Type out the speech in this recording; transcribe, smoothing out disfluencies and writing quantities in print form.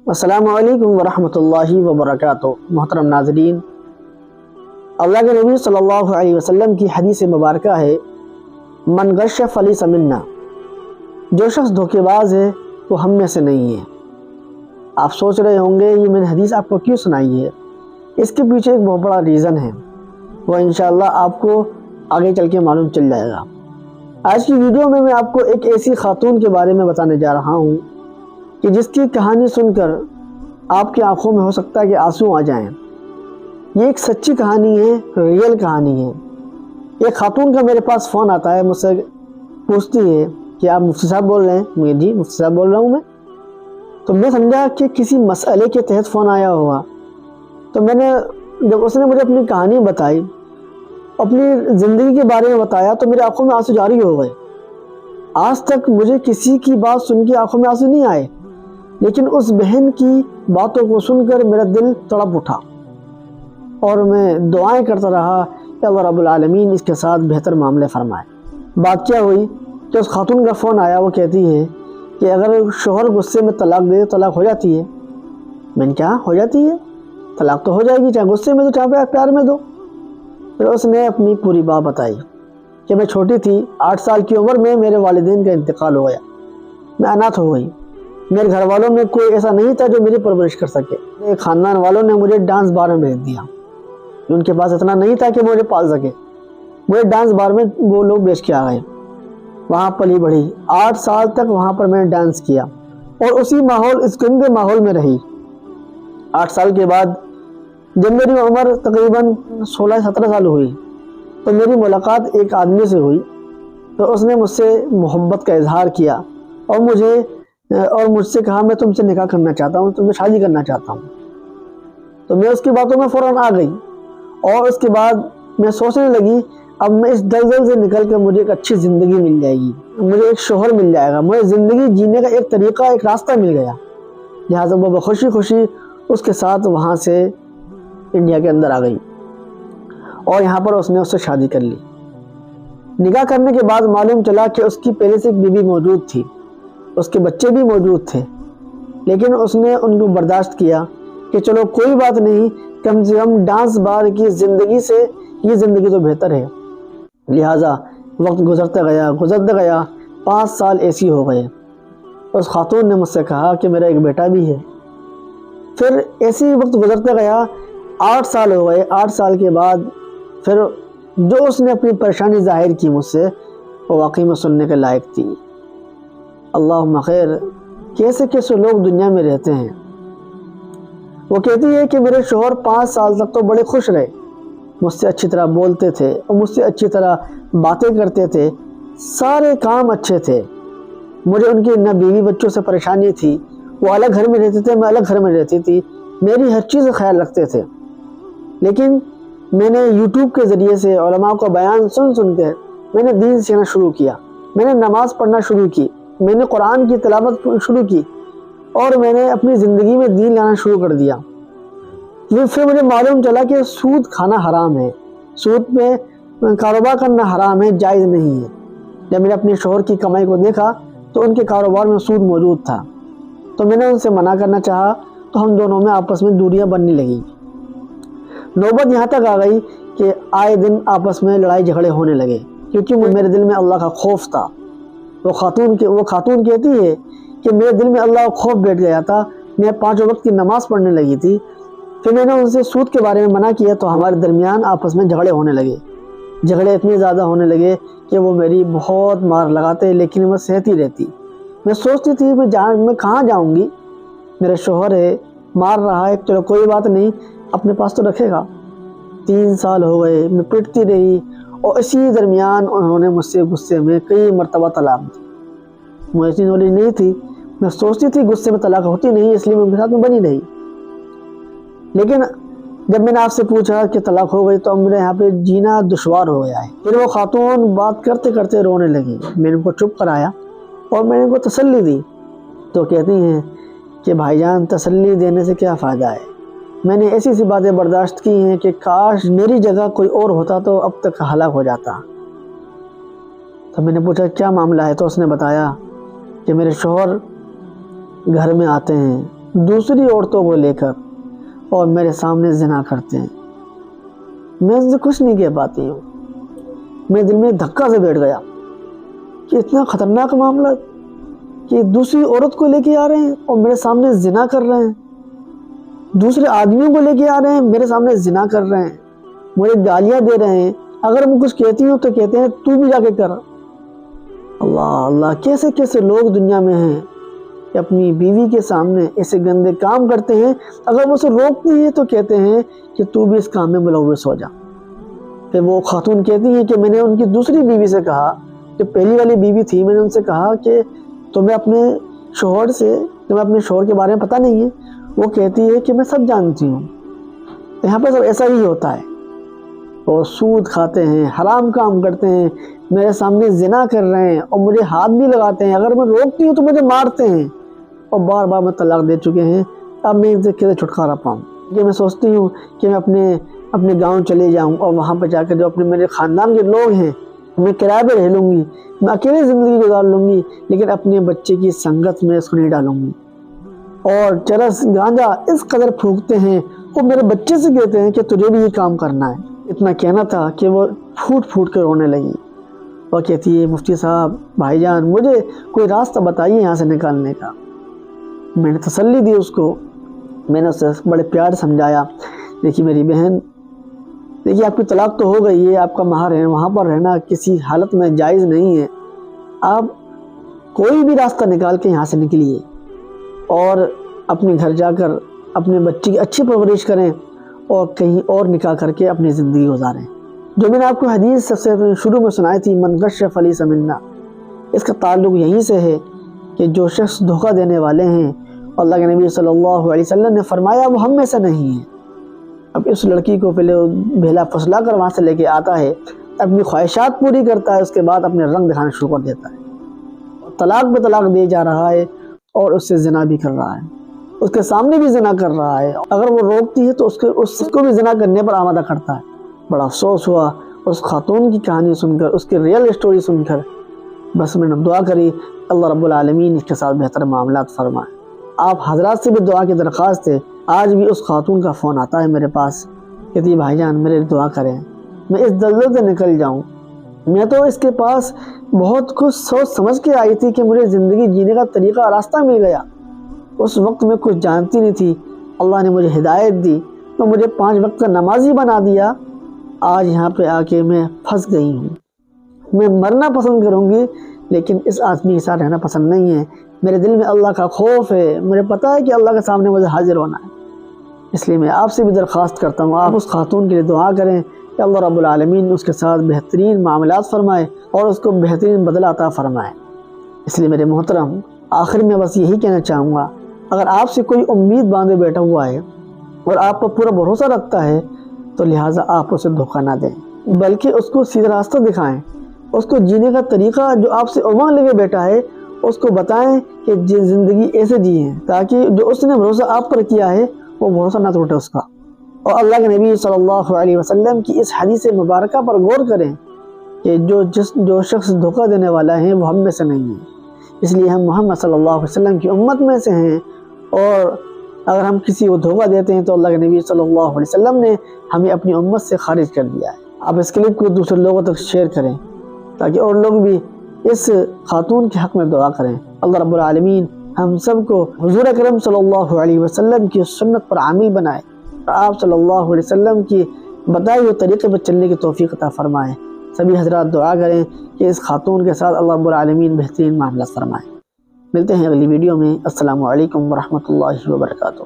अस्सलामु अलैकुम वरहमतुल्लाहि वबरकातुहू। मोहतरम नाज़रीन, अल्लाह के नबी सल्लल्लाहु अलैहि वसल्लम की हदीस मुबारक है, मन गश फलीस मिन्ना, जो शख्स धोखेबाज है वो हम में से नहीं है। आप सोच रहे होंगे ये मैंने हदीस आपको क्यों सुनाई है। इसके पीछे एक बहुत बड़ा रीज़न है, वह इंशाअल्लाह आपको आगे चल के मालूम चल जाएगा। आज की वीडियो में मैं आपको एक ऐसी खातून के बारे में बताने जा रहा हूँ कि जिसकी कहानी सुनकर आपकी आंखों में हो सकता है कि आंसू आ जाएं। ये एक सच्ची कहानी है, रियल कहानी है। एक खातून का मेरे पास फ़ोन आता है, मुझसे पूछती है कि आप मुफ्ती साहब बोल रहे हैं? मैं जी मुफ्ती साहब बोल रहा हूँ मैं। तो मैं समझा कि किसी मसले के तहत फ़ोन आया हुआ। तो मैंने जब उसने मुझे अपनी कहानी बताई, अपनी ज़िंदगी के बारे में बताया, तो मेरी आंखों में आंसू जारी हो गए। आज तक मुझे किसी की बात सुन के आंखों में आंसू नहीं आए, लेकिन उस बहन की बातों को सुनकर मेरा दिल तड़प उठा और मैं दुआएं करता रहा कि अल्लाह रब्बुल आलमीन इसके साथ बेहतर मामले फरमाए। बात क्या हुई कि उस खातून का फ़ोन आया, वो कहती है कि अगर शोहर गुस्से में तलाक दे तो तलाक हो जाती है। मैंने क्या हो जाती है? तलाक तो हो जाएगी, चाहे गुस्से में दो चाहे प्यार में दो। फिर उसने अपनी पूरी बात बताई कि मैं छोटी थी, 8 साल की उम्र में मेरे वालिदैन का इंतकाल हो गया, मैं अनाथ हो गई। मेरे घर वालों में कोई ऐसा नहीं था जो मेरी परवरिश कर सके। मेरे ख़ानदान वालों ने मुझे डांस बार में भेज दिया। उनके पास इतना नहीं था कि मुझे पाल सके, मुझे डांस बार में वो लोग बेच के आ गए। वहाँ पली बढ़ी, 8 साल तक वहाँ पर मैंने डांस किया और उसी माहौल, इस गंदे माहौल में रही। 8 साल के बाद जब मेरी उम्र तकरीबन 16-17 साल हुई तो मेरी मुलाकात एक आदमी से हुई। तो उसने मुझसे मोहब्बत का इजहार किया और मुझसे कहा मैं तुमसे निकाह करना चाहता हूँ, तुमसे शादी करना चाहता हूँ। तो मैं उसकी बातों में फ़ौरन आ गई और उसके बाद मैं सोचने लगी अब मैं इस दलदल से निकल कर मुझे एक अच्छी ज़िंदगी मिल जाएगी, मुझे एक शोहर मिल जाएगा, मुझे ज़िंदगी जीने का एक तरीक़ा, एक रास्ता मिल गया। लिहाजा वो खुशी खुशी उसके साथ वहाँ से इंडिया के अंदर आ गई और यहाँ पर उसने उससे शादी कर ली। निकाह करने के बाद मालूम चला कि उसकी पहले से एक बीवी मौजूद थी, उसके बच्चे भी मौजूद थे, लेकिन उसने उनको बर्दाश्त किया कि चलो कोई बात नहीं, कम से कम डांस बार की ज़िंदगी से ये ज़िंदगी तो बेहतर है। लिहाजा वक्त गुजरते गया 5 साल ऐसी हो गए। उस खातून ने मुझसे कहा कि मेरा एक बेटा भी है। फिर ऐसे ही वक्त गुजरते गया, 8 साल हो गए। 8 साल के बाद फिर जो उसने अपनी परेशानी जाहिर की मुझसे, वो वाकई में सुनने के लायक थी। अल्लाहुम्मा खैर, कैसे कैसे लोग दुनिया में रहते हैं। वो कहती है कि मेरे शोहर 5 साल तक तो बड़े खुश रहे, मुझसे अच्छी तरह बोलते थे और मुझसे अच्छी तरह बातें करते थे, सारे काम अच्छे थे। मुझे उनकी न बीवी बच्चों से परेशानी थी, वो अलग घर में रहते थे, मैं अलग घर में रहती थी, मेरी हर चीज़ का ख्याल रखते थे। लेकिन मैंने यूट्यूब के ज़रिए से उलमा का बयान सुन के मैंने दीन सीखना शुरू किया, मैंने नमाज़ पढ़ना शुरू की, मैंने कुरान की तिलावत शुरू की और मैंने अपनी ज़िंदगी में दीन लाना शुरू कर दिया। फिर मुझे मालूम चला कि सूद खाना हराम है, सूद में कारोबार करना हराम है, जायज़ नहीं है। जब मैंने अपने शोहर की कमाई को देखा तो उनके कारोबार में सूद मौजूद था, तो मैंने उनसे मना करना चाहा, तो हम दोनों में आपस में दूरियां बनने लगी। नौबत यहाँ तक आ गई कि आए दिन आपस में लड़ाई झगड़े होने लगे, क्योंकि मेरे दिल में अल्लाह का खौफ था। वो खातून कहती है कि मेरे दिल में अल्लाह का खौफ बैठ गया था, मैं 5 वक्त की नमाज़ पढ़ने लगी थी। फिर मैंने उनसे सूद के बारे में मना किया तो हमारे दरमियान आपस में झगड़े होने लगे। झगड़े इतने ज़्यादा होने लगे कि वो मेरी बहुत मार लगाते, लेकिन मैं सहती रहती। मैं सोचती थी मैं कहाँ जाऊँगी, मेरा शोहर है, मार रहा है, चलो कोई बात नहीं, अपने पास तो रखेगा। 3 साल हो गए, मैं पिटती रही और इसी दरमियान उन्होंने मुझसे गुस्से में कई मरतबा तलाक दी। मुझे इतनी नॉलेज नहीं थी, मैं सोचती थी गुस्से में तलाक होती नहीं, इसलिए मैं उनके साथ में बनी नहीं। लेकिन जब मैंने आपसे पूछा कि तलाक हो गई तो अब मेरे यहाँ पे जीना दुश्वार हो गया है। फिर वो खातून बात करते करते रोने लगी। मैंने उनको चुप कराया और मैंने उनको तसल्ली दी। तो कहती हैं कि भाईजान, तसल्ली देने से क्या फ़ायदा है, मैंने ऐसी सी बातें बर्दाश्त की हैं कि काश मेरी जगह कोई और होता तो अब तक हलाक हो जाता। तो मैंने पूछा क्या मामला है, तो उसने बताया कि मेरे शोहर घर में आते हैं, دوسری عورتوں کو لے کر اور میرے سامنے زنا کرتے ہیں، میں ان سے کچھ نہیں کہہ پاتی ہوں۔ میرے دل میں دھکا سے بیٹھ گیا کہ اتنا خطرناک معاملہ کہ دوسری عورت کو لے کے آ رہے ہیں اور میرے سامنے زنا کر رہے ہیں، دوسرے آدمیوں کو لے کے آ رہے ہیں، میرے سامنے زنا کر رہے ہیں، مجھے گالیاں دے رہے ہیں، اگر میں کچھ کہتی ہوں تو کہتے ہیں تو بھی جا کے کر۔ اللہ اللہ، کیسے کیسے لوگ دنیا میں ہیں کہ اپنی بیوی کے سامنے ایسے گندے کام کرتے ہیں، اگر وہ اسے روکتی ہے تو کہتے ہیں کہ تو بھی اس کام میں ملوث ہو جا۔ کہ وہ خاتون کہتی ہیں کہ میں نے ان کی دوسری بیوی سے کہا، جو پہلی والی بیوی تھی، میں نے ان سے کہا کہ تمہیں اپنے شوہر کے بارے میں پتہ نہیں ہے؟ وہ کہتی ہے کہ میں سب جانتی ہوں۔ یہاں پہ سب ایسا ہی ہوتا ہے، وہ سود کھاتے ہیں، حرام کام کرتے ہیں، میرے سامنے زنا کر رہے ہیں اور مجھے ہاتھ بھی لگاتے ہیں، اگر میں روکتی ہوں تو مجھے مارتے ہیں، اور بار بار میں طلاق دے چکے ہیں۔ اب میں ان سے کیسے چھٹکارا پاؤں؟ کہ میں سوچتی ہوں کہ میں اپنے گاؤں چلے جاؤں اور وہاں پہ جا کر جو میرے خاندان کے لوگ ہیں، میں کرائے پہ رہ لوں گی، میں اکیلے زندگی گزار لوں گی، لیکن اپنے بچے کی سنگت میں اس کو نہیں ڈالوں گی۔ اور چرس گانجا اس قدر پھونکتے ہیں، وہ میرے بچے سے کہتے ہیں کہ تجھے بھی یہ کام کرنا ہے۔ اتنا کہنا تھا کہ وہ پھوٹ پھوٹ کر رونے لگی۔ وہ کہتی ہے مفتی صاحب، بھائی جان، مجھے کوئی راستہ بتائیے یہاں سے نکالنے کا۔ میں نے تسلی دی اس کو، میں نے اسے بڑے پیار سمجھایا، دیکھیے میری بہن، دیکھیے آپ کی طلاق تو ہو گئی ہے، آپ کا مہر ہے، وہاں پر رہنا کسی حالت میں جائز نہیں ہے، آپ کوئی بھی راستہ نکال کے یہاں سے نکلیے اور اپنے گھر جا کر اپنے بچے کی اچھی پرورش کریں اور کہیں اور نکاح کر کے اپنی زندگی گزاریں۔ جو میں نے آپ کو حدیث سب سے شروع میں سنائی تھی، من غش فلیس منا، اس کا تعلق یہیں سے ہے کہ جو شخص دھوکہ دینے والے ہیں، اللہ کے نبی صلی اللہ علیہ وسلم نے فرمایا وہ ہم میں سے نہیں ہے۔ اب اس لڑکی کو پہلے بھیلا پھسلا کر وہاں سے لے کے آتا ہے، اپنی خواہشات پوری کرتا ہے، اس کے بعد اپنے رنگ دکھانا شروع کر دیتا ہے، طلاق پہ طلاق دے جا رہا ہے اور اس سے زنا بھی کر رہا ہے، اس کے سامنے بھی زنا کر رہا ہے، اگر وہ روکتی ہے تو اس کو بھی زنا کرنے پر آمادہ کرتا ہے۔ بڑا افسوس ہوا اس خاتون کی کہانی سن کر، اس کی ریئل اسٹوری سن کر۔ بس میں نے دعا کری اللہ رب العالمین اس کے ساتھ بہتر معاملات فرمائے۔ آپ حضرات سے بھی دعا کی درخواست ہے، آج بھی اس خاتون کا فون آتا ہے میرے پاس، کہتی ہے بھائی جان میرے دعا کریں، میں اس دلدل سے نکل جاؤں۔ میں تو اس کے پاس بہت کچھ سوچ سمجھ کے آئی تھی کہ مجھے زندگی جینے کا طریقہ راستہ مل گیا، اس وقت میں کچھ جانتی نہیں تھی، اللہ نے مجھے ہدایت دی تو مجھے 5 وقت کا نمازی بنا دیا۔ آج یہاں پہ آ کے میں پھنس گئی ہوں، میں مرنا پسند کروں گی لیکن اس آدمی کے ساتھ رہنا پسند نہیں ہے۔ میرے دل میں اللہ کا خوف ہے، مجھے پتا ہے کہ اللہ کے سامنے مجھے حاضر ہونا ہے، اس لیے میں آپ سے بھی درخواست کرتا ہوں آپ اس خاتون کے لیے دعا کریں کہ اللہ رب العالمین اس کے ساتھ بہترین معاملات فرمائے اور اس کو بہترین بدلہ عطا فرمائے۔ اس لیے میرے محترم، آخر میں بس یہی کہنا چاہوں گا، اگر آپ سے کوئی امید باندھے بیٹھا ہوا ہے اور آپ پر پورا بھروسہ رکھتا ہے تو لہٰذا آپ اسے دھوکہ نہ دیں، بلکہ اس کو سیدھا راستہ دکھائیں، اس کو جینے کا طریقہ جو آپ سے امنگ لے کے بیٹھا ہے اس کو بتائیں کہ زندگی ایسے جیئیں، تاکہ جو اس نے بھروسہ آپ پر کیا ہے وہ بھروسہ نہ ٹوٹے اس کا۔ اور اللہ کے نبی صلی اللہ علیہ وسلم کی اس حدیث مبارکہ پر غور کریں کہ جو شخص دھوکہ دینے والا ہے وہ ہم میں سے نہیں ہے، اس لیے ہم محمد صلی اللہ علیہ وسلم کی امت میں سے ہیں، اور اگر ہم کسی کو دھوکہ دیتے ہیں تو اللہ کے نبی صلی اللہ علیہ وسلم نے ہمیں اپنی امت سے خارج کر دیا ہے۔ آپ اس کلپ کو دوسرے لوگوں تک شیئر کریں تاکہ اور لوگ بھی اس خاتون کے حق میں دعا کریں۔ اللہ رب العالمین ہم سب کو حضور اکرم صلی اللہ علیہ وسلم کی سنت پر عامل بنائے اور آپ صلی اللہ علیہ وسلم کی بتائے ہوئے طریقے پر چلنے کی توفیق عطا فرمائے۔ سبھی حضرات دعا کریں کہ اس خاتون کے ساتھ اللہ رب العالمین بہترین معاملات فرمائے۔ ملتے ہیں اگلی ویڈیو میں۔ السلام علیکم ورحمۃ اللہ وبرکاتہ۔